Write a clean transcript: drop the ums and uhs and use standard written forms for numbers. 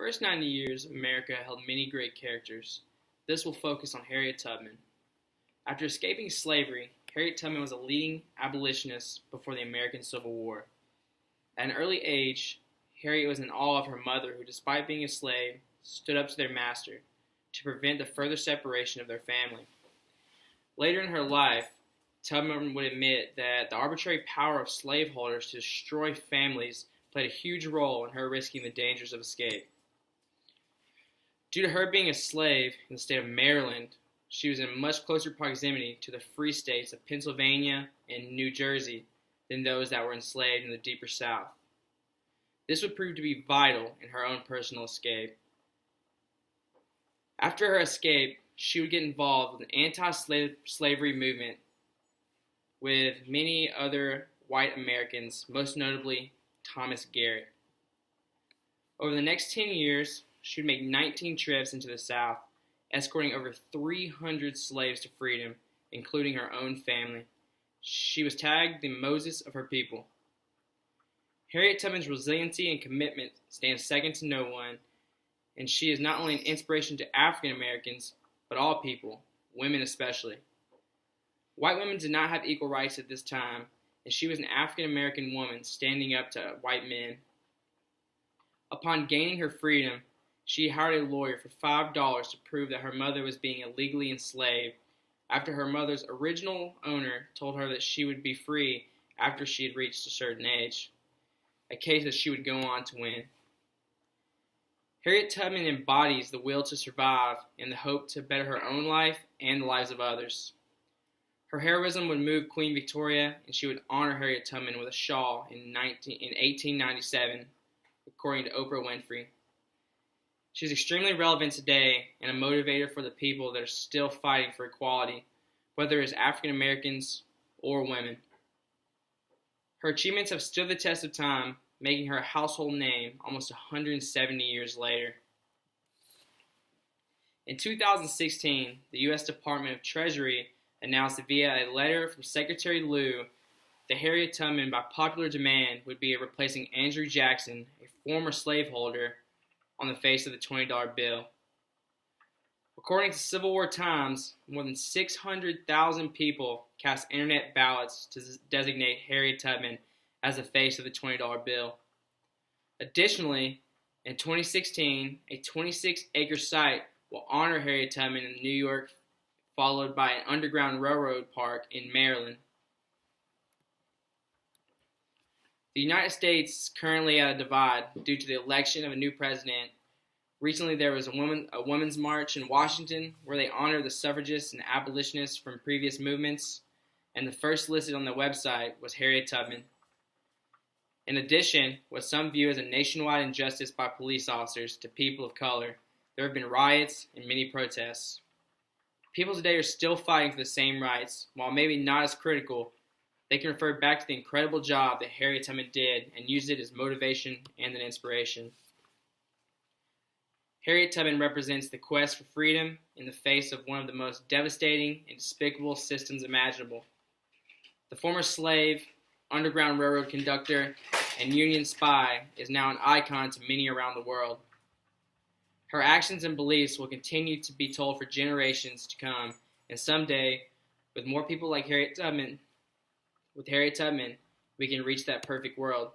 first 90 years, America held many great characters. This will focus on Harriet Tubman. After escaping slavery, Harriet Tubman was a leading abolitionist before the American Civil War. At an early age, Harriet was in awe of her mother who, despite being a slave, stood up to their master to prevent the further separation of their family. Later in her life, Tubman would admit that the arbitrary power of slaveholders to destroy families played a huge role in her risking the dangers of escape. Due to her being a slave in the state of Maryland, she was in much closer proximity to the free states of Pennsylvania and New Jersey than those that were enslaved in the deeper South. This would prove to be vital in her own personal escape. After her escape, she would get involved with an anti-slavery movement with many other white Americans, most notably Thomas Garrett. Over the next 10 years, she would make 19 trips into the South, escorting over 300 slaves to freedom, including her own family. She was tagged the Moses of her people. Harriet Tubman's resiliency and commitment stand second to no one, and she is not only an inspiration to African Americans, but all people, women especially. White women did not have equal rights at this time, and she was an African American woman standing up to white men. Upon gaining her freedom, she hired a lawyer for $5 to prove that her mother was being illegally enslaved, after her mother's original owner told her that she would be free after she had reached a certain age, a case that she would go on to win. Harriet Tubman embodies the will to survive and the hope to better her own life and the lives of others. Her heroism would move Queen Victoria, and she would honor Harriet Tubman with a shawl in 1897, according to Oprah Winfrey. She's extremely relevant today and a motivator for the people that are still fighting for equality, whether as African Americans or women. Her achievements have stood the test of time, making her a household name almost 170 years later. In 2016, the U.S. Department of Treasury announced via a letter from Secretary Lew that Harriet Tubman, by popular demand, would be replacing Andrew Jackson, a former slaveholder, on the face of the $20 bill. According to Civil War Times, more than 600,000 people cast internet ballots to designate Harriet Tubman as the face of the $20 bill. Additionally, in 2016, a 26-acre site will honor Harriet Tubman in New York, followed by an Underground Railroad park in Maryland. The United States is currently at a divide due to the election of a new president. Recently, there was a women's march in Washington where they honored the suffragists and abolitionists from previous movements, and the first listed on the website was Harriet Tubman. In addition, what some view as a nationwide injustice by police officers to people of color, there have been riots and many protests. People today are still fighting for the same rights, while maybe not as critical. They can refer back to the incredible job that Harriet Tubman did and use it as motivation and an inspiration. Harriet Tubman represents the quest for freedom in the face of one of the most devastating and despicable systems imaginable. The former slave, Underground Railroad conductor, and Union spy is now an icon to many around the world. Her actions and beliefs will continue to be told for generations to come, and someday, with more people like Harriet Tubman, we can reach that perfect world.